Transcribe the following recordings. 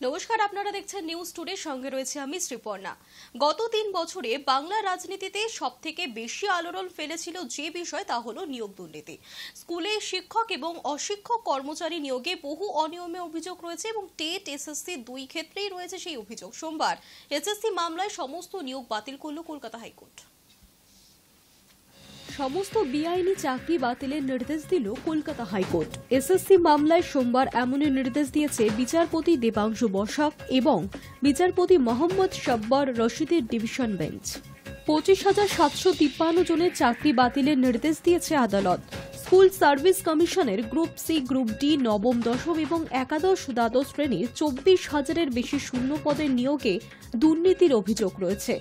নমস্কার, আপনারা দেখছেন নিউজ টুডে, সঙ্গে রয়েছে আমি শ্রীপর্ণা। গত 3 বছরে বাংলা রাজনীতিতে সবথেকে বেশি আলোড়ন ফেলেছিল যে বিষয় তা হলো নিয়োগ দুর্নীতি। স্কুলে শিক্ষক এবং অশিক্ষক কর্মচারী নিয়োগে বহু অনিয়মের অভিযোগ রয়েছে এবং টেট এসএসসি দুই ক্ষেত্রেই রয়েছে সেই অভিযোগ। সোমবার এসএসসি মামলায় সমস্ত নিয়োগ বাতিল করল কলকাতা হাইকোর্ট। সমস্ত বেআইনি চাকরি বাতিলের নির্দেশ দিল কলকাতা হাইকোর্ট। এসএসসি মামলায় সোমবার এমনই নির্দেশ দিয়েছে বিচারপতি দেবাংশু বসাক এবং বিচারপতি মোহাম্মদ শাব্বার রশিদের ডিভিশন বেঞ্চ। 25,753 জনের চাকরি বাতিলের নির্দেশ দিয়েছে আদালত। স্কুল সার্ভিস কমিশনের গ্রুপ সি, গ্রুপ ডি, নবম, দশম এবং একাদশ দ্বাদশ শ্রেণীর 24,000-এর বেশি শূন্য পদের নিয়োগে দুর্নীতির অভিযোগ রয়েছে,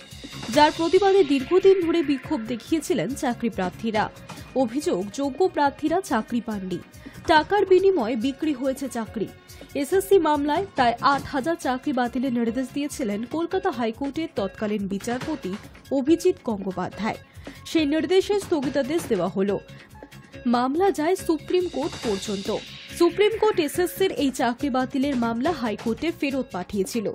যার প্রতিবাদে দীর্ঘদিন ধরে বিক্ষোভ দেখিয়েছিলেন চাকরি প্রার্থীরা। অভিযোগ, যোগ্য প্রার্থীরা চাকরি পাননি, টাকার বিনিময়ে বিক্রি হয়েছে চাকরি। এসএসসি মামলায় প্রায় 8,000 চাকরি বাতিলের নির্দেশ দিয়েছিলেন কলকাতা হাইকোর্টের তৎকালীন বিচারপতি অভিজিৎ গঙ্গোপাধ্যায়। সেই নির্দেশে স্থগিতাদেশ দেওয়া হল। মামলা যায় সুপ্রিম কোর্ট পর্যন্ত। সুপ্রিম কোর্ট এসএসসির এই চাকরি বাতিলের মামলা হাইকোর্টে ফেরত পাঠিয়েছিল।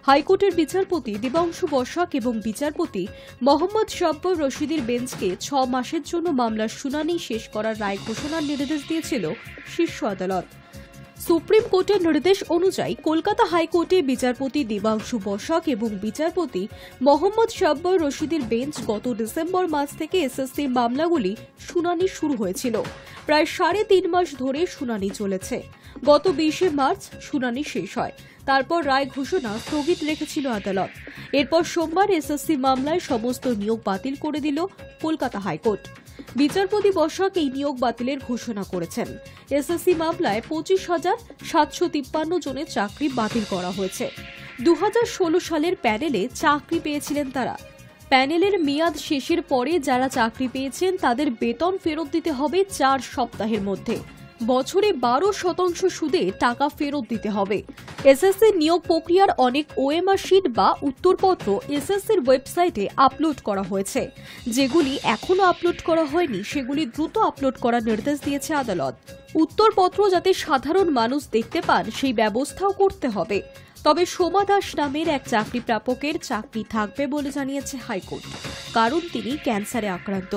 হাইকোর্টের বিচারপতি দেবাংশু বসাক এবং বিচারপতি মোহাম্মদ শাব্বার রশিদের বেঞ্চকে 6 মাসের জন্য মামলার শুনানি শেষ করার রায় ঘোষণার নির্দেশ দিয়েছিল শীর্ষ আদালত। সুপ্রিম কোর্টের নির্দেশ অনুযায়ী কলকাতা হাইকোর্টে বিচারপতি দেবাংশু বসাক এবং বিচারপতি মোহাম্মদ শাব্বার রশিদের বেঞ্চ গত ডিসেম্বর মাস থেকে এসএসসির মামলাগুলি শুনানি শুরু হয়েছিল। প্রায় 3.5 মাস ধরে শুনানি চলেছে। গত 20 মার্চ শুনানি শেষ হয়। তারপর রায় ঘোষণা স্থগিত রেখেছিল আদালত। এরপর সোমবার এসএসসি মামলায় সমস্ত নিয়োগ বাতিল করে দিল কলকাতা হাইকোর্ট। বিচারপতি বসাক এই নিয়োগ বাতিলের ঘোষণা করেছেন। এসএসসি মামলায় 25,753 জনের চাকরি বাতিল করা হয়েছে। 2016 সালের প্যানেলে চাকরি পেয়েছিলেন তারা। প্যানেলের মেয়াদ শেষের পরে যারা চাকরি পেয়েছেন তাদের বেতন ফেরত দিতে হবে 4 সপ্তাহের মধ্যে। বছরে 12% সুদে টাকা ফেরত দিতে হবে। এসএসসি নিয়োগ প্রক্রিয়ার অনেক ওএমআর শিট বা উত্তরপত্র এসএসসির ওয়েবসাইটে আপলোড করা হয়েছে। যেগুলি এখনো আপলোড করা হয়নি সেগুলি দ্রুত আপলোড করার নির্দেশ দিয়েছে আদালত। উত্তরপত্র যাতে সাধারণ মানুষ দেখতে পান সেই ব্যবস্থাও করতে হবে। তবে সোমা দাস নামের এক চাকরি প্রাপকের চাকরি থাকবে বলে জানিয়েছে হাইকোর্ট, কারণ তিনি ক্যান্সারে আক্রান্ত।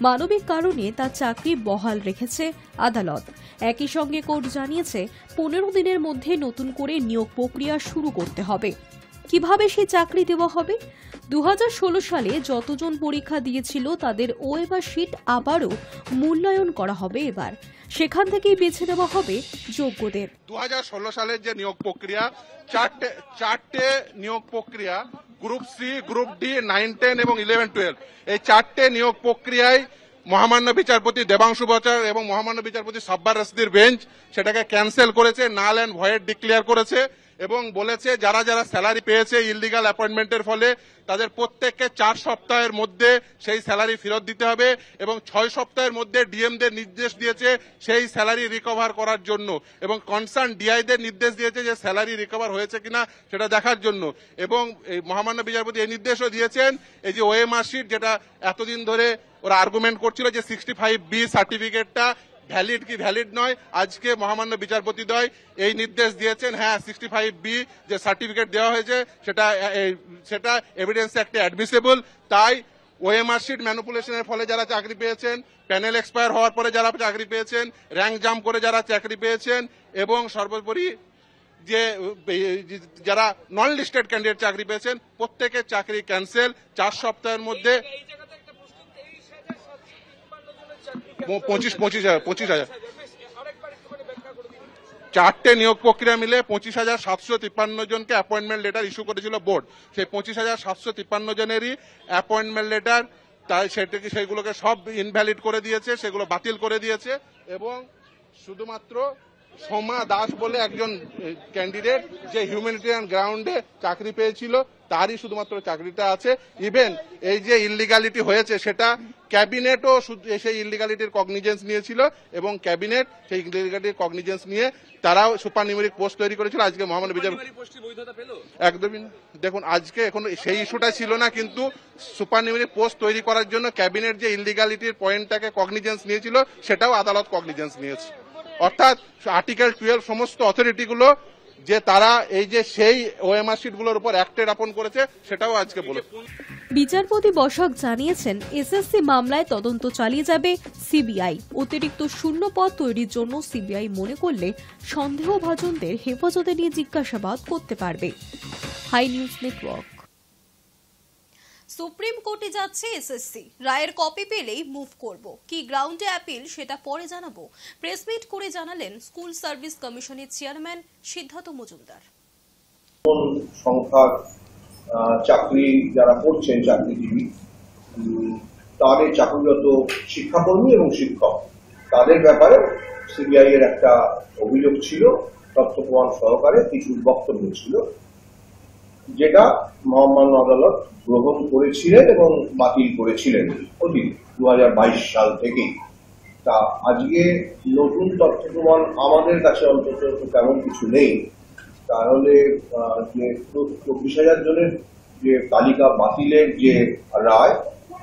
মানবিক কারণে তার চাকরি বহাল রেখেছে আদালত। একই সঙ্গে কোর্ট জানিয়েছে 15 দিনের মধ্যে নতুন করে নিয়োগ প্রক্রিয়া শুরু করতে হবে। কিভাবে সেই চাকরি দেওয়া হবে? 2016 সালে যতজন পরীক্ষা দিয়েছিল তাদের ওএমআর শিট আবারও মূল্যায়ন করা হবে। এবার সেখান থেকেই বেছে নেওয়া হবে যোগ্যদের। 2016 সালের যে নিয়োগ প্রক্রিয়া, চারটে নিয়োগ প্রক্রিয়া, গ্রুপ সি, গ্রুপ ডি, 9, 10 এবং 11, 12, এই 4টে নিয়োগ প্রক্রিয়ায় মহামান্য বিচারপতি দেবাংশু বসাক এবং মহামান্য বিচারপতি শাব্বার রশিদের বেঞ্চ সেটাকে ক্যান্সেল করেছে, নাল অ্যান্ড ভয়েড ডিক্লেয়ার করেছে এবং বলেছে যারা যারা স্যালারি পেয়েছে ইললিগাল অ্যাপয়েন্টমেন্টের ফলে তাদের প্রত্যেককে 4 সপ্তাহের মধ্যে সেই স্যালারি ফেরত দিতে হবে এবং 6 সপ্তাহের মধ্যে ডিএমদের নির্দেশ দিয়েছে সেই স্যালারি রিকভার করার জন্য এবং কনসার্ন ডিআইদের নির্দেশ দিয়েছে যে স্যালারি রিকভার হয়েছে কিনা সেটা দেখার জন্য। এবং এই মহামান্য বিচারপতি এই নির্দেশও দিয়েছেন এই যে ওএমআর শিট, যেটা এতদিন ধরে ওরা আর্গুমেন্ট করছিল যে 65B সার্টিফিকেটটা ভ্যালিড কি ভ্যালিড নয়, আজকে মহামান্য বিচারপতিদ্বয় এই নির্দেশ দিয়েছেন হ্যাঁ 65B যে সার্টিফিকেট দেওয়া হয়েছে সেটা এভিডেন্স অ্যাক্টে অ্যাডমিসেবল। তাই ওএমআর শিট ম্যানিপুলেশনের ফলে যারা চাকরি পেয়েছেন, প্যানেল এক্সপায়ার হওয়ার পরে যারা চাকরি পেয়েছেন, র্যাঙ্ক জাম্প করে যারা চাকরি পেয়েছেন এবং সর্বোপরি যে যারা নন লিস্টেড ক্যান্ডিডেট চাকরি পেয়েছেন প্রত্যেকের চাকরি ক্যান্সেল 4 সপ্তাহের মধ্যে। 25,000 চারটে নিয়োগ প্রক্রিয়া মিলে 25,753 জনকে অ্যাপয়েন্টমেন্ট লেটার ইস্যু করেছিল বোর্ড। সেই 25,753 জনেরই অ্যাপয়েন্টমেন্ট লেটার তাই সেইগুলোকে সব ইনভ্যালিড করে দিয়েছে, সেগুলো বাতিল করে দিয়েছে এবং শুধুমাত্র সোমা দাস বলে একজন ক্যান্ডিডেট যে হিউম্যানিটেরিয়ান গ্রাউন্ডে চাকরি পেয়েছিল তারই শুধুমাত্র চাকরিটা আছে। ইভেন এই যে ইললিগালিটি হয়েছে সেটা ক্যাবিনেটও সেই ইললিগালিটির কগনিজেন্স নিয়েছিল এবং ক্যাবিনেট সেই ইললিগালিটির কগনিজেন্স নিয়ে তারাও সুপার নিউমেরিক পোস্ট তৈরি করেছিল। আজকে মহামান্য বিচারপতি একদমই না, দেখুন আজকে এখন সেই ইস্যুটা ছিল না, কিন্তু সুপার নিউমেরিক পোস্ট তৈরি করার জন্য ক্যাবিনেট যে ইললিগালিটির পয়েন্টটাকে কগনিজেন্স নিয়েছিল সেটাও আদালত কগনিজেন্স নিয়েছে। অর্থাৎ আর্টিকেল 12 সমস্ত অথরিটিগুলো যে তারা এই যে সেই ওএমআর শিটগুলোর উপর অ্যাক্টেড আপন করেছে সেটাও আজকে বলেছে। বিচারপতি বসাক জানিয়েছেন, এসএসসি মামলায় তদন্ত চালিয়ে যাবে সিবিআই। অতিরিক্ত শূন্য পদ তৈরির জন্য সিবিআই মনে করলে সন্দেহভাজনদের হেফাজতে নিয়ে জিজ্ঞাসাবাদ করতে পারবে। High news network. সুপ্রিম কোর্টে যাচ্ছে এসএসসি, রায়ের কপি পেলেই মুভ করব, কি গ্রাউন্ডে অ্যাপিল সেটা পরে জানাবো, প্রেস মিট করে জানালেন স্কুল সার্ভিস কমিশনের চেয়ারম্যান সিদ্ধার্থ মজুমদার। সংখ্যার চাকরি যারা করছেন চাকরিজীবী, তাদের চাকরিরত শিক্ষাকর্মী এবং শিক্ষক, তাদের ব্যাপারে সিবিআই এর একটা অভিযোগ ছিল, তথ্য প্রমাণ সহকারে কিছু বক্তব্য ছিল, যেটা মহামান্য আদালত গ্রহণ করেছিলেন এবং বাতিল করেছিলেন অতীত 2022 সাল থেকেই। তা আজকে নতুন তথ্য প্রমাণ আমাদের কাছে অন্তত তেমন কিছু নেই, তাহলে যে 24,000 জনের যে তালিকা বাতিলের যে রায়,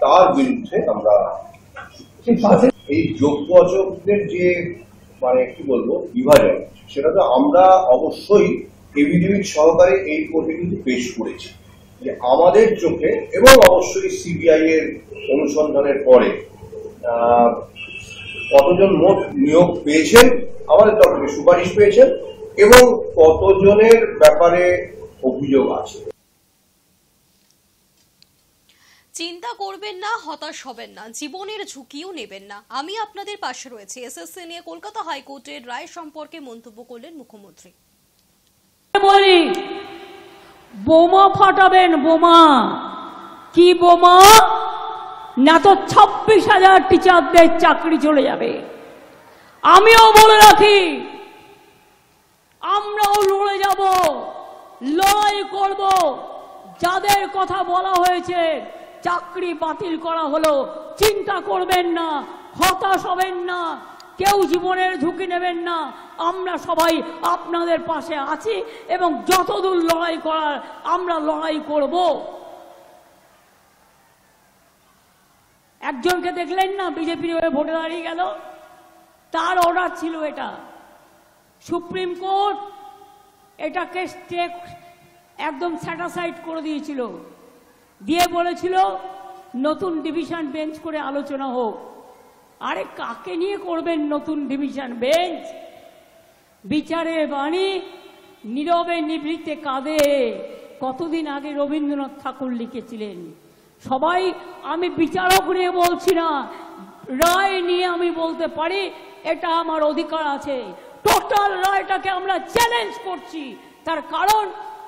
তার বিরুদ্ধে আমরা এই যোগ্য অযোগ্যের যে কি বলবো বিভাজন, সেটা তো আমরা অবশ্যই এভিডেভিট সহকারে এই কোর্টে কিন্তু পেশ করেছি, যে আমাদের চোখে এবং অবশ্যই সিবিআই এর অনুসন্ধানের পরে কতজন মোট নিয়োগ পেয়েছেন, আমাদের তরফ থেকে সুপারিশ পেয়েছেন এবং কতজনের ব্যাপারে অভিযোগ আছে। চিন্তা করবেন না, হতাশ হবেন না, জীবনের ঝুঁকিও নেবেন না, আমি আপনাদের পাশে রয়েছি। এসএসসি নিয়ে কলকাতা হাইকোর্টের রায় সম্পর্কে মন্তব্য করলেন মুখ্যমন্ত্রী। বলি, বোমা ফাটাবেন, বোমা। কি বোমা? না তো 26,000 টিচারদের চাকরি চলে যাবে। আমিও বলে রাখি, আমরাও লড়ে যাব, লড়াই করব। যাদের কথা বলা হয়েছে চাকরি বাতিল করা হলো, চিন্তা করবেন না, হতাশ হবেন না, কেউ জীবনের ঝুঁকি নেবেন না। আমরা সবাই আপনাদের পাশে আছি এবং যতদূর লড়াই করার আমরা লড়াই করব। একজনকে দেখলেন না, বিজেপির হয়ে ভোটে দাঁড়িয়ে গেল, তার অর্ডার ছিল এটা। সুপ্রিম কোর্ট এটাকে একদম স্যাটিসফাইড করে দিয়েছিল, দিয়ে বলেছিল নতুন ডিভিশন বেঞ্চ করে আলোচনা হোক। আরে কাকে নিয়ে করবেন নতুন ডিভিশন বেঞ্চ? বিচারের বাণী নীরবে নিভৃতে কাঁদে, কতদিন আগে রবীন্দ্রনাথ ঠাকুর লিখেছিলেন। সবাই, আমি বিচারক নিয়ে বলছি না, রায় নিয়ে আমি বলতে পারি, এটা আমার অধিকার আছে। টোটাল রায়টাকে আমরা চ্যালেঞ্জ করছি, তার কারণ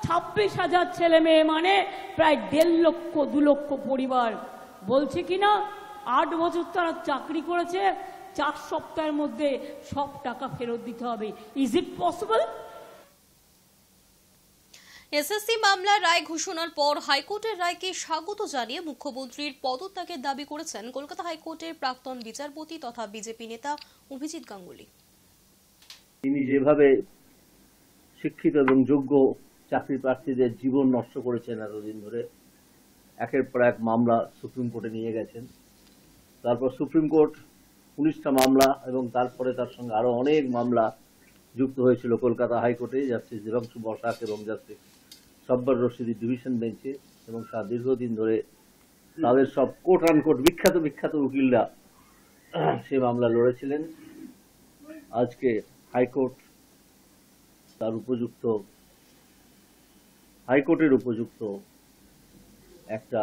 26,000 ছেলে মেয়ে মানে প্রায় 1.5 লক্ষ 2 লক্ষ পরিবার। বলছে কিনা 8 বছর তারা চাকরি করেছে, 4 সপ্তাহের মধ্যে সব টাকা ফেরত দিতে হবে। Is it possible? এসএসসি মামলার রায় ঘোষণার পর হাইকোর্টের রায়কে স্বাগত জানিয়ে মুখ্যমন্ত্রীর পদত্যাগের দাবি করেছেন কলকাতা হাইকোর্টের প্রাক্তন বিচারপতি তথা বিজেপি নেতা অভিজিৎ গাঙ্গুলি। তিনি যেভাবে শিক্ষিত এবং যোগ্য চাকরি প্রার্থীদের জীবন নষ্ট করেছেন এতদিন ধরে, একের পর এক মামলা সুপ্রিম কোর্টে নিয়ে গেছেন, তারপর সুপ্রিম কোর্ট 19টা মামলা এবং তারপরে তার সঙ্গে আরো অনেক মামলা যুক্ত হয়েছিল কলকাতা হাইকোর্টে, জাস্টিস দেবাংশু বসাক এবং জাস্টিস সব্বর রশিদি ডিভিশন বেঞ্চে, এবং দীর্ঘদিন ধরে তাদের সব কোর্ট আনকোর্ট বিখ্যাত উকিলরা সে মামলা লড়েছিলেন। আজকে হাইকোর্ট তার হাইকোর্টের উপযুক্ত একটা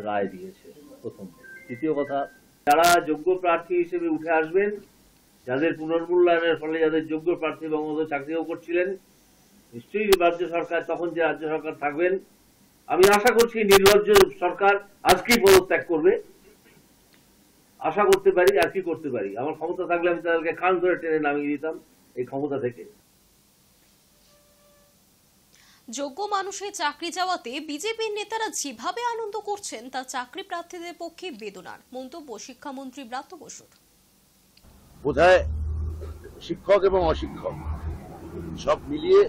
রায় দিয়েছে, প্রথম। দ্বিতীয় কথা, যারা যোগ্য প্রার্থী হিসেবে উঠে আসবেন, যাদের পুনর্মূল্যায়নের ফলে যাদের যোগ্য প্রার্থী বঙ্গবন্ধু চাকরিও করছিলেন, নিশ্চয়ই রাজ্য সরকার, তখন যে রাজ্য সরকার থাকবেন, আমি আশা করছি নির্লজ্জ সরকার আজকেই পদত্যাগ করবে। আশা করতে পারি, আর কি করতে পারি? আমার ক্ষমতা থাকলে আমি তাদেরকে কান ধরে টেনে নামিয়ে দিতাম এই ক্ষমতা থেকে। যোগ্য মানুষের চাকরি যাওয়াতে বিজেপির নেতারা যেভাবে আনন্দ করছেন তা চাকরি প্রার্থীদের পক্ষে বেদনার, মন্তব্য শিক্ষামন্ত্রী ব্রাত্য বসুর। বোধহয় শিক্ষক এবং অশিক্ষক সব মিলিয়ে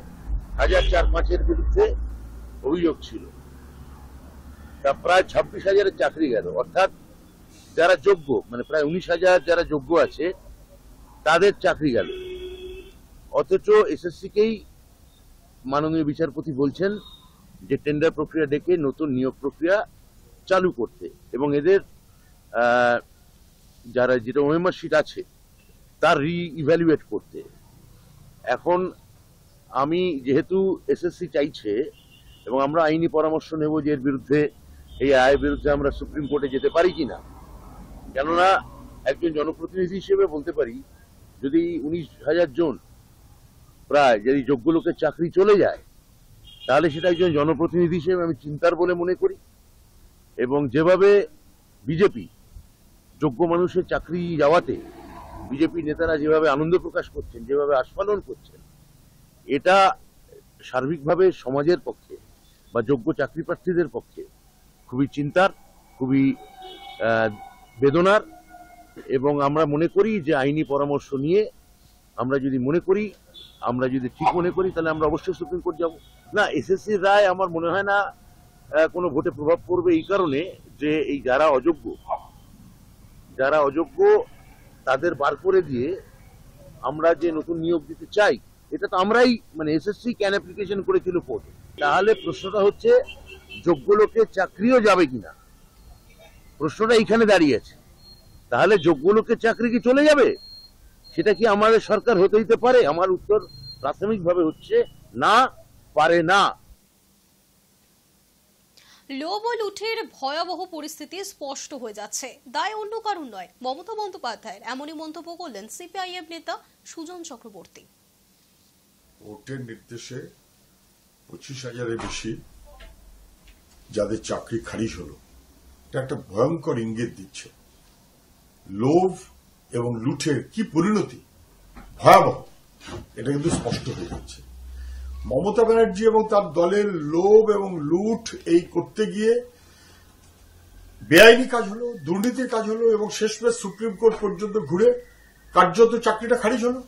1,004-5-এর বিরুদ্ধে অভিযোগ ছিল, তা প্রায় 26,000-এর চাকরি গেল। অর্থাৎ যারা যোগ্য, মানে প্রায় 19,000 যারা যোগ্য আছে তাদের চাকরি গেল। অথচ এসএসসিকেই মাননীয় বিচারপতি বলছেন যে টেন্ডার প্রক্রিয়া ডেকে নতুন নিয়োগ প্রক্রিয়া চালু করতে এবং এদের যারা যেটা ওএমআর শিট আছে তার রি-ইভ্যালুয়েট করতে। এখন আমি যেহেতু এসএসসি চাইছে এবং আমরা আইনি পরামর্শ নেব যে এর বিরুদ্ধে, এই আয়ের বিরুদ্ধে আমরা সুপ্রিম কোর্টে যেতে পারি কিনা, কেননা একজন জনপ্রতিনিধি হিসেবে বলতে পারি যদি 19,000 জন প্রায় যদি যোগ্য লোকের চাকরি চলে যায় তাহলে সেটা একজন জনপ্রতিনিধি হিসেবে আমি চিন্তার বলে মনে করি। এবং যেভাবে বিজেপি যোগ্য মানুষের চাকরি যাওয়াতে বিজেপি নেতারা যেভাবে আনন্দ প্রকাশ করছেন, যেভাবে আস্ফালন করছেন, এটা সার্বিকভাবে সমাজের পক্ষে বা যোগ্য চাকরি প্রার্থীদের পক্ষে খুবই চিন্তার, খুবই বেদনার। এবং আমরা মনে করি যে আইনি পরামর্শ নিয়ে আমরা যদি ঠিক মনে করি তাহলে আমরা অবশ্যই সুপ্রিম কোর্ট যাব। না, এসএসসির রায় আমার মনে হয় না কোনো ভোটে প্রভাব পড়বে, এই কারণে যে এই যারা অযোগ্য তাদের বার করে দিয়ে আমরা যে নতুন নিয়োগ দিতে চাই, এটা তো আমরাই এসএসসি ক্যান অ্যাপ্লিকেশন করেছিল কোর্টে। তাহলে প্রশ্নটা হচ্ছে যোগ্য লোকের চাকরিও যাবে কিনা, প্রশ্নটা এইখানে দাঁড়িয়ে আছে। তাহলে যোগ্য লোকের চাকরি কি চলে যাবে? সেটা কি আমাদের সরকার হতে দিতে পারে? আমার উত্তর প্রাথমিকভাবে হচ্ছে না, পারে না। লোভ ও লুঠের ভয়াবহ পরিস্থিতি স্পষ্ট হয়ে যাচ্ছে, দায় অন্য কারণ নয়, মমতা বন্দ্যোপাধ্যায়ের। এমনই মন্তব্য করলেন সিপিআইএম নেতা সুজন চক্রবর্তী। কোর্টের নির্দেশে 25,000-এর বেশি যাদের চাকরি খারিজ হলো, এটা একটা ভয়ঙ্কর ইঙ্গিত দিচ্ছে। লোভ এবং লুঠের কি পরিণতি ভয়াবহ, এটা কিন্তু স্পষ্ট হয়ে যাচ্ছে। মমতা ব্যানার্জি এবং তার দলের লোভ এবং লুঠ এই করতে গিয়ে বেআইনি কাজ হলো, দুর্নীতির কাজ হলো এবং শেষমেশ সুপ্রিম কোর্ট পর্যন্ত ঘুরে কার্যত চাকরিটা খারিজ হলো।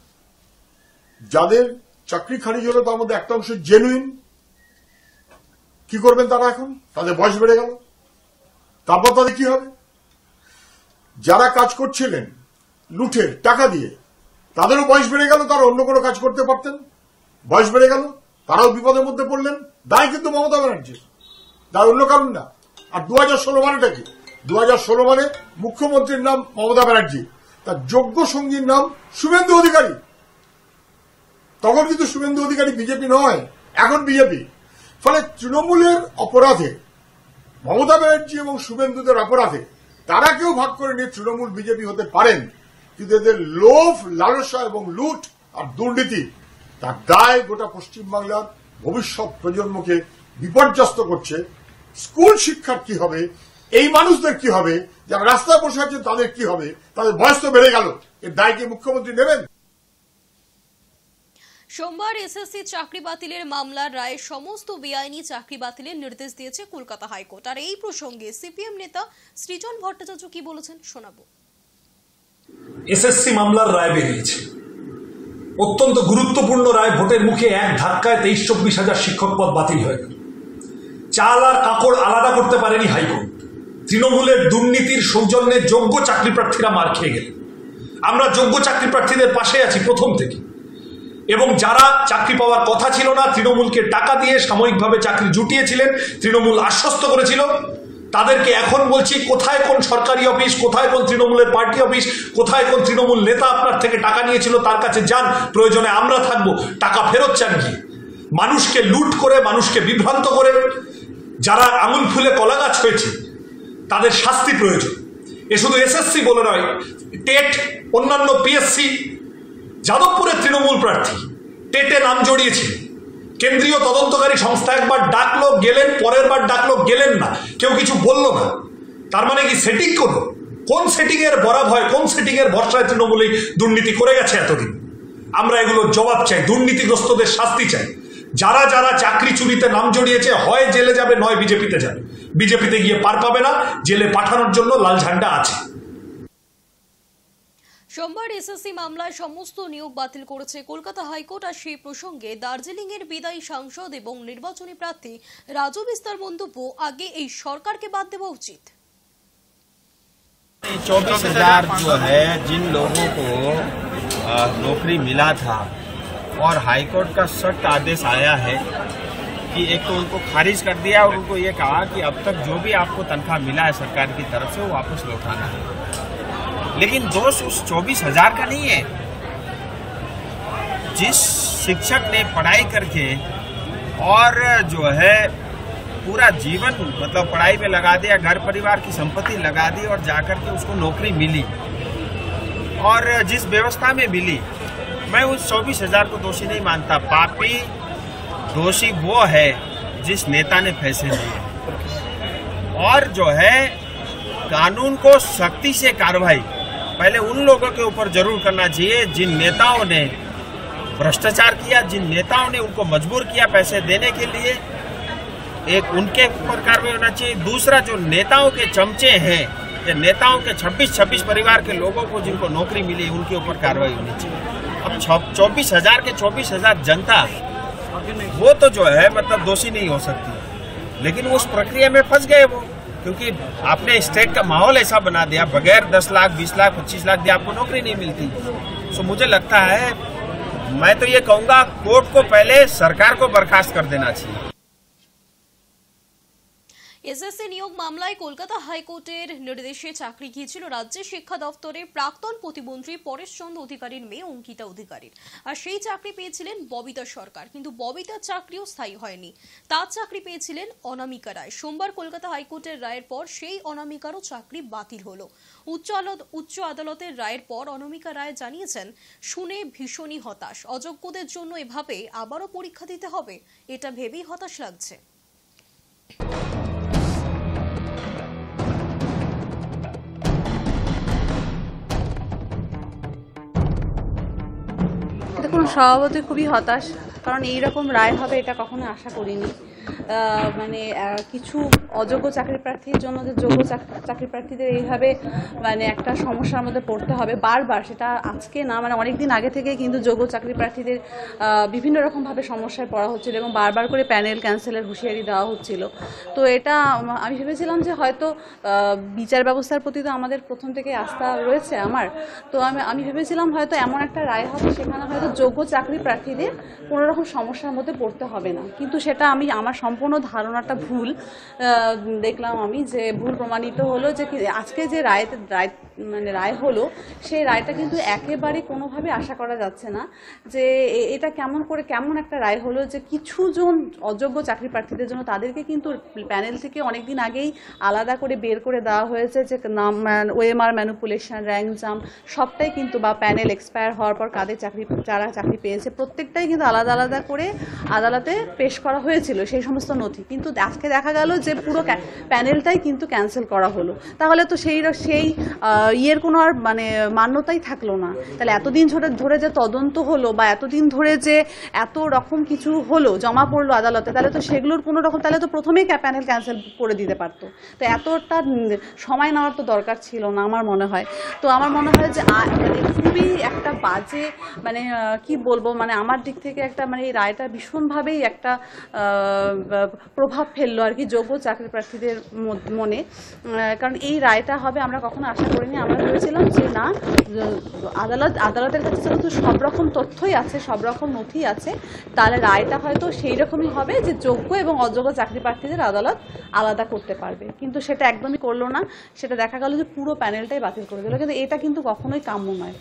যাদের চাকরি খারিজ হলো তার মধ্যে একটা অংশ জেনুইন। কি করবেন তারা? এখন তাদের বয়স বেড়ে গেল, তারপর তাদের কি হবে? যারা কাজ করছিলেন লুঠের টাকা দিয়ে, তাদেরও বয়স বেড়ে গেল, তারা অন্য কোনো কাজ করতে পারতেন, বয়স বেড়ে গেল, তারাও বিপদের মধ্যে পড়লেন। দায় কিন্তু মমতা ব্যানার্জি, দায় অন্য কারণ না। আর 2016 মানেটা কি? 2016 মানে মুখ্যমন্ত্রীর নাম মমতা ব্যানার্জি, তার যোগ্য সঙ্গীর নাম শুভেন্দু অধিকারী। তখন কিন্তু শুভেন্দু অধিকারী বিজেপি নয়, এখন বিজেপি। ফলে তৃণমূলের অপরাধে, মমতা ব্যানার্জি এবং শুভেন্দুদের অপরাধে তারা কেউ ভাগ করে নিয়ে তৃণমূল বিজেপি হতে পারেন, কিন্তু এদের লোভ, লালসা এবং লুট আর দুর্নীতি, তার দায় গোটা পশ্চিমবাংলার ভবিষ্যৎ প্রজন্মকে বিপর্যস্ত করছে। স্কুল শিক্ষার কি হবে? এই মানুষদের কি হবে? যারা রাস্তায় বসে আছেন তাদের কি হবে? তাদের বয়স তো বেড়ে গেল, এর দায় কি মুখ্যমন্ত্রী নেবেন? সোমবার এসএসসি চাকরি বাতিলের মামলার রায়ে সমস্ত বেআইনি চাকরি বাতিলের নির্দেশ দিয়েছে কলকাতা হাইকোর্ট। আর এই প্রসঙ্গে সিপিএম নেতা সৃজন ভট্টাচার্য কি বলেছেন শোনাবো। এসএসসি মামলার রায় বেরিয়েছে, অত্যন্ত গুরুত্বপূর্ণ রায়। ভোটের মুখে এক ধাক্কায় 23-24 হাজার শিক্ষক পদ বাতিল হয়ে গেল। চাল আর কাকড় আলাদা করতে পারেনি হাইকোর্ট। তৃণমূলের দুর্নীতির সৌজন্যে যোগ্য চাকরি প্রার্থীরা মার খেয়ে গেলেন। আমরা যোগ্য চাকরি প্রার্থীদের পাশে আছি প্রথম থেকে, এবং যারা চাকরি পাওয়ার কথা ছিল না, তৃণমূলকে টাকা দিয়ে সাময়িকভাবে চাকরি জুটিয়েছিলেন, তৃণমূল আশ্বস্ত করেছিল, তাদেরকে এখন বলছি, কোথায় কোন সরকারি অফিস, কোথায় কোন তৃণমূলের পার্টি অফিস, কোথায় কোন তৃণমূল নেতা আপনার থেকে টাকা নিয়েছিল, তার কাছে যান, প্রয়োজনে আমরা থাকবো, টাকা ফেরত চান গিয়ে। মানুষকে লুট করে, মানুষকে বিভ্রান্ত করে যারা আঙুল ফুলে কলা গাছ হয়েছে তাদের শাস্তি প্রয়োজন। এ শুধু এসএসসি বলে নয়, টেট, অন্যান্য পিএসসি, যাদবপুরের তৃণমূল প্রার্থী টেটে নাম জড়িয়েছিল, কেন্দ্রীয় তদন্তকারী সংস্থা একবার ডাকলো, গেলেন, পরের বার ডাকলো, গেলেন না, কেউ কিছু বলল না। তার মানে কি সেটিং করলো? কোন সেটিং এর বরাব হয়, কোন সেটিং এর ভরসায় তৃণমূল দুর্নীতি করে গেছে এতদিন? আমরা এগুলোর জবাব চাই, দুর্নীতিগ্রস্তদের শাস্তি চাই। যারা যারা চাকরি চুরিতে নাম জড়িয়েছে হয় জেলে যাবে, নয় বিজেপিতে যাবে। বিজেপিতে গিয়ে পার পাবে না, জেলে পাঠানোর জন্য লাল ঝান্ডা আছে। সোমবার এসএসসি মামলায় সমস্ত নিয়োগ বাতিল করেছে কলকাতা হাইকোর্ট। আর সেই প্রসঙ্গে দার্জিলিং এর বিদায়ী সাংসদ এবং নির্বাচনী প্রার্থী রাজু বিস্তার মন্তব্য, আগে এই সরকারকে বাদ দেওয়া উচিত। 24,000 जो है, जिन लोगों को नौकरी मिला था और हाईकोर्ट का सख्त आदेश आया है कि एक तो उनको खारिज कर दिया और उनको ये कहा कि अब तक जो भी आपको तनख्वाह मिला है सरकार की तरफ से वो वापस लौटाना है। लेकिन दोष उस 24,000 का नहीं है। जिस शिक्षक ने पढ़ाई करके और जो है पूरा जीवन मतलब पढ़ाई में लगा दिया, घर परिवार की संपत्ति लगा दी और जाकर के उसको नौकरी मिली और जिस व्यवस्था में मिली, मैं उस 24,000 को दोषी नहीं मानता। पापी दोषी वो है जिस नेता ने पैसे दिए। और जो है कानून को सख्ती से कार्रवाई पहले उन लोगों के ऊपर जरूर करना चाहिए जिन नेताओं ने भ्रष्टाचार किया, जिन नेताओं ने उनको मजबूर किया पैसे देने के लिए, एक उनके ऊपर कार्रवाई होना चाहिए। दूसरा, जो नेताओं के चमचे हैं, ये नेताओं के 26 परिवार के लोगों को जिनको नौकरी मिली, उनके ऊपर कार्रवाई होनी चाहिए। अब 24,000 के 24,000 जनता वो तो जो है मतलब दोषी नहीं हो सकती, लेकिन उस प्रक्रिया में फंस गए वो, क्योंकि आपने स्टेट का माहौल ऐसा बना दिया, बगैर 10 लाख 20 लाख 25 लाख दिए आपको नौकरी नहीं मिलती। तो मुझे लगता है, मैं तो ये कहूंगा कोर्ट को पहले सरकार को बर्खास्त कर देना चाहिए। এসএসসি নিয়োগ মামলায় কলকাতা হাইকোর্টের নির্দেশে চাকরি গিয়েছিল রাজ্যের শিক্ষা দপ্তরের প্রাক্তন প্রতিমন্ত্রী পরেশচন্দ্র অধিকারীর মেয়ে অঙ্কিতা অধিকারীর। আর সেই চাকরি পেয়েছিলেন ববিতা সরকার, কিন্তু ববিতার চাকরিও স্থায়ী হয়নি। তার চাকরি পেয়েছিলেন অনামিকা রায়। সোমবার কলকাতা হাইকোর্টের রায়ের পর সেই অনামিকারও চাকরি বাতিল হলো। উচ্চ আদালতের রায়ের পর অনামিকা রায় জানিয়েছেন, শুনে ভীষণই হতাশ, অযোগ্যদের জন্য এভাবে আবারও পরীক্ষা দিতে হবে, এটা ভেবেই হতাশ লাগছে। দেখুন, স্বভাবতই খুবই হতাশ, কারণ এইরকম রায় হবে এটা কখনো আশা করিনি। মানে কিছু অযোগ্য চাকরি প্রার্থীর জন্য যে যোগ্য চাকরি প্রার্থীদের এইভাবে মানে একটা সমস্যার মধ্যে পড়তে হবে বারবার, সেটা আজকে না, মানে অনেকদিন আগে থেকে কিন্তু যোগ্য চাকরি প্রার্থীদের বিভিন্ন রকমভাবে সমস্যায় পড়া হচ্ছিল এবং বারবার করে প্যানেল ক্যান্সেলের হুঁশিয়ারি দেওয়া হচ্ছিল। তো এটা আমি ভেবেছিলাম যে হয়তো বিচার ব্যবস্থার প্রতি তো আমাদের প্রথম থেকে আস্থা রয়েছে আমার, তো আমি ভেবেছিলাম হয়তো এমন একটা রায় হবে সেখানে হয়তো যোগ্য চাকরি প্রার্থীদের কোনো রকম সমস্যার মধ্যে পড়তে হবে না, কিন্তু সেটা আমার সম্পূর্ণ ধারণাটা ভুল দেখলাম আমি, যে ভুল প্রমাণিত হলো। যে আজকে যে রায় হলো, সেই রায়টা কিন্তু একেবারে কোনোভাবে আশা করা যাচ্ছে না যে এটা কেমন একটা রায় হলো যে কিছু জন অযোগ্য চাকরি প্রার্থীদের জন্য তাদেরকে কিন্তু প্যানেল থেকে অনেকদিন আগেই আলাদা করে বের করে দেওয়া হয়েছে, যে নাম ওএমআর ম্যানিপুলেশন, র্যাঙ্ক জাম সবটাই কিন্তু, বা প্যানেল এক্সপায়ার হওয়ার পর যারা চাকরি পেয়েছে প্রত্যেকটাই কিন্তু আলাদা আলাদা করে আদালতে পেশ করা হয়েছিল সেই সমস্ত নথি। কিন্তু আজকে দেখা গেল যে পুরো প্যানেলটাই কিন্তু ক্যান্সেল করা হলো। তাহলে তো সেই ইয়ের কোনো আর মানে মান্যতাই থাকলো না। তাহলে এতদিন ধরে যে তদন্ত হলো বা এতদিন ধরে যে এত রকম কিছু হলো, জমা পড়লো আদালতে, তাহলে তো সেগুলোর কোনো রকম, তাহলে তো প্রথমেই প্যানেল ক্যান্সেল করে দিতে পারতো। তো এতটা সময় নেওয়ার তো দরকার ছিল না আমার মনে হয়। তো আমার মনে হয় যে মানে খুবই একটা বাজে, মানে কি বলবো, মানে আমার দিক থেকে একটা মানে এই রায়টা ভীষণভাবেই একটা প্রভাব ফেললো আর কি যোগ্য চাকরি প্রার্থীদের মনে। কারণ এই রায়টা হবে আমরা কখনো আশা করিনি। আমরা ভেবেছিলাম যে না, আদালতের কাছে যেহেতু সব রকম তথ্যই আছে, সব রকম নথি আছে, তাহলে রায়টা হয়তো সেই রকমই হবে যে যোগ্য এবং অযোগ্য চাকরি প্রার্থীদের আদালত আলাদা করতে পারবে, কিন্তু সেটা একদমই করলো না। সেটা দেখা গেল যে পুরো প্যানেলটাই বাতিল করে দিল, কিন্তু এটা কিন্তু কখনোই কাম্য নয়।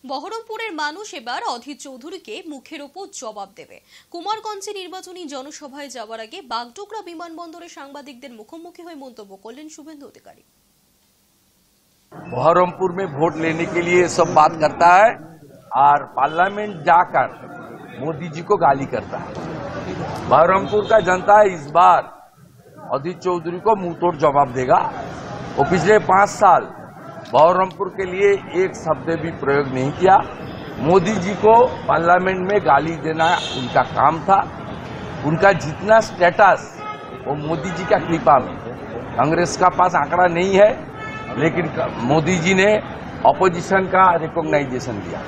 বহরমপুরের মানুষ এবার অধীর চৌধুরীকে মুখের ওপর জবাব দেবে। কুমারগঞ্জে নির্বাচনী জনসভায় যাওয়ার আগে বাগডোগরা বিমানবন্দরে সাংবাদিকদের মুখোমুখি হয়ে মন্তব্য করলেন শুভেন্দু অধিকারী। बहरमपुर में वोट लेने के लिए सब बात करता है और पार्लियामेंट जाकर मोदी जी को गाली करता है। बहरमपुर का जनता इस बार अधीर चौधरी को मुंहतोड़ जवाब देगा। वो पिछले 5 साल बहरमपुर के लिए एक शब्द भी प्रयोग नहीं किया। मोदी जी को पार्लियामेंट में गाली देना उनका काम था। उनका जितना स्टेटस वो मोदी जी का कृपा में, कांग्रेस का पास आंकड़ा नहीं है, लेकिन मोदी जी ने ऑपोजिशन का रिकॉग्नाइजेशन दिया।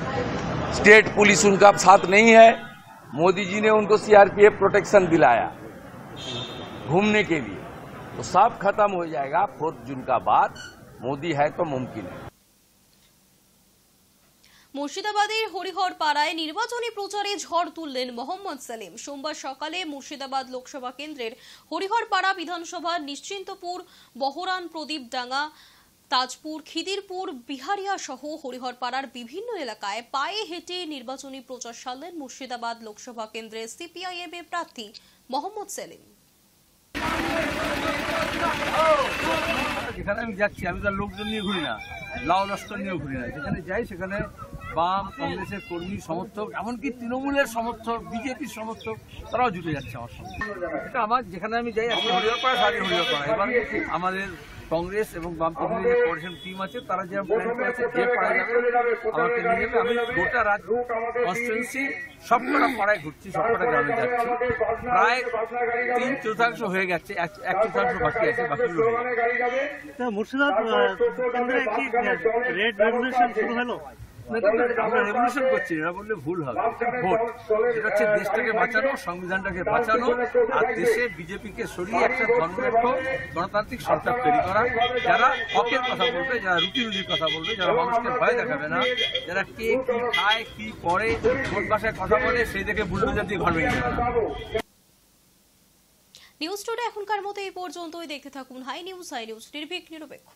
स्टेट पुलिस उनका साथ नहीं है, मोदी जी ने उनको सीआरपीएफ प्रोटेक्शन दिलाया घूमने के लिए। तो सब खत्म हो जाएगा 4 जून का बाद। मोदी है तो मुमकिन है। মুর্শিদাবাদের হরিহরপাড়ায় নির্বাচনী প্রচারে ঝড় তুললেন মোহাম্মদ সেলিম। সোমবার সকালে মুর্শিদাবাদ লোকসভা কেন্দ্রের হরিহরপাড়া বিধানসভা নিশ্চিন্তপুর, বহরান, প্রদীপডাঙ্গা, তাজপুর, খিদিরপুর, বিহারিয়া সহ হরিহরপাড়ার বিভিন্ন এলাকায় পায়ে হেঁটে নির্বাচনী প্রচার সারলেন মুর্শিদাবাদ লোকসভা কেন্দ্রের সিপিআইএম এর প্রার্থী মোহাম্মদ সেলিম। যেখানে আমি যাচ্ছি আমি তার লোকজন নিয়ে ঘুরি না, লাউ লস্কর নিয়ে ঘুরি না। যেখানে যাই সেখানে বাম, কংগ্রেসের কর্মী সমর্থক, এমনকি তৃণমূলের সমর্থক, বিজেপির সমর্থক, তারাও জুটে যাচ্ছে আমার সঙ্গে। এটা আমার যেখানে আমি যাই আজকে হরিহরপাড়া, সারি হরিহরপাড়া। এবার আমাদের কংগ্রেস এবং বামপন্থী যে কোঅর্ডিনেশন টিম আছে তারা যে প্ল্যান করেছে যে পাড়ায় যাবে আমাকে নিয়ে যাবে। আমি গোটা রাজ্য কনস্টিটুয়েন্সি সবকটা পাড়ায় ঘুরছি, সবকটা গ্রামে যাচ্ছি। প্রায় 3/4 হয়ে গেছে, 1/4 বাকি আছে, বাকিগুলো মুর্শিদাবাদ কেন্দ্রে কি রেড রেভলিউশন শুরু হলো? আমরা রেভলিউশন করছি, এরা বললে ভুল হবে। ভোট এটা হচ্ছে দেশটাকে বাঁচানো, সংবিধানটাকে বাঁচানো, আর দেশে বিজেপিকে সরিয়ে একটা ধর্মনিরপেক্ষ গণতান্ত্রিক সরকার তৈরি করা। যারা হকের কথা বলবে, যারা রুটি রুজির কথা বলবে, যারা মানুষকে ভয় দেখাবে না, যারা কে কি খায়, কি পরে, কোন ভাষায় কথা বলে, সেই দেখে বুলডোজার দিয়ে ঘর ভেঙে দেবে। নিউজ টুডে এখনকার মতো এই পর্যন্তই। দেখতে থাকুন হাই নিউজ, নির্ভীক, নিরপেক্ষ।